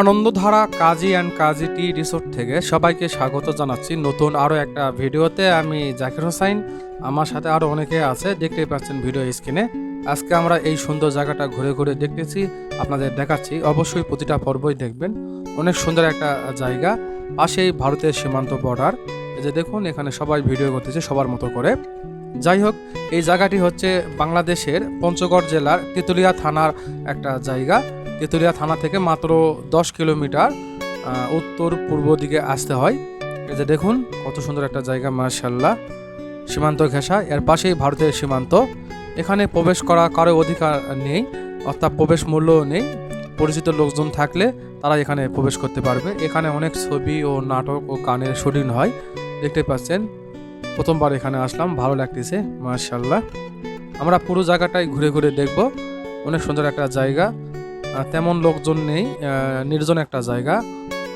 Anandadhara Kazi and Kazi tea resort থেকে সবাইকে স্বাগত জানাচ্ছি নতুন আরও একটা ভিডিওতে। আমি জাকির হোসাইন, আমার সাথে আরও অনেকে আছে, দেখতেই পাচ্ছেন ভিডিও স্ক্রিনে। আজকে আমরা এই সুন্দর জায়গাটা ঘুরে ঘুরে দেখতেছি, আপনাদের দেখাচ্ছি। অবশ্যই প্রতিটা পর্বই দেখবেন। অনেক সুন্দর একটা জায়গা, পাশেই ভারতের সীমান্ত বর্ডার। এই যে দেখুন, এখানে সবাই ভিডিও করতেছে সবার মতো করে। যাই হোক, এই জায়গাটি হচ্ছে বাংলাদেশের পঞ্চগড় জেলার তেঁতুলিয়া থানার একটা জায়গা। তেঁতুলিয়া থানা থেকে মাত্র 10 কিলোমিটার উত্তর পূর্ব দিকে আসতে হয়। এই যে দেখুন, কত সুন্দর একটা জায়গা, মাশাআল্লাহ। সীমান্ত ঘেঁষা, এর পাশেই ভারতের সীমান্ত। এখানে প্রবেশ করা কারো অধিকার নেই, অর্থাৎ প্রবেশ মূল্যও নেই। পরিচিত লোকজন থাকলে তারা এখানে প্রবেশ করতে পারবে। এখানে অনেক ছবি ও নাটক ও গানের শুটিং হয়, দেখতে পাচ্ছেন। প্রথমবার এখানে আসলাম, ভালো লাগতেছে, মাশাআল্লাহ। আমরা পুরো জায়গাটাই ঘুরে ঘুরে দেখব। অনেক সুন্দর একটা জায়গা, তেমন লোকজন নেই, নির্জন একটা জায়গা।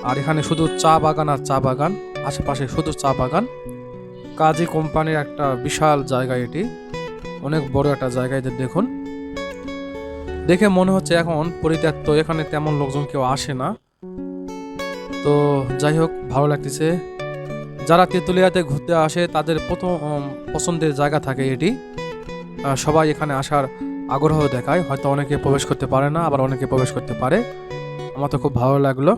আর এখানে শুধু চা বাগান আর চা বাগান, আশেপাশে শুধু চা বাগান। কাজী কোম্পানির একটা বিশাল জায়গা এটি, অনেক বড় একটা জায়গা। এদের দেখুন, দেখে মনে হচ্ছে এখন পরিত্যক্ত, এখানে তেমন লোকজন কেউ আসে না। তো যাই হোক, ভালো লাগতেছে। যারা তেঁতুলিয়াতে ঘুরতে আসে তাদের প্রথম পছন্দের জায়গা থাকে এটি। সবাই এখানে আসার আগ্রহ দেখায়। হয়তো অনেকে প্রবেশ করতে পারে না, আবার অনেকে প্রবেশ করতে পারে। আমার তো খুব ভালো লাগলো।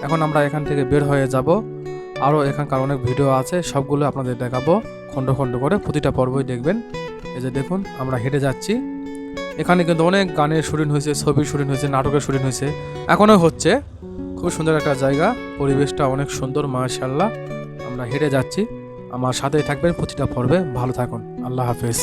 এখন আমরা এখান থেকে বের হয়ে যাব। আরও এখানকার অনেক ভিডিও আছে, সবগুলো আপনাদের দেখাবো খণ্ড খণ্ড করে, প্রতিটা পর্বই দেখবেন। এই যে দেখুন, আমরা হেঁটে যাচ্ছি। এখানে কিন্তু অনেক গানের শুটিং হয়েছে, ছবির শুটিং হয়েছে, নাটকের শুটিং হয়েছে, এখনও হচ্ছে। খুব সুন্দর একটা জায়গা, পরিবেশটা অনেক সুন্দর, মাশাআল্লাহ। আমরা হেঁটে যাচ্ছি, আমার সাথেই থাকবেন প্রতিটা পর্বে। ভালো থাকুন, আল্লাহ হাফেজ।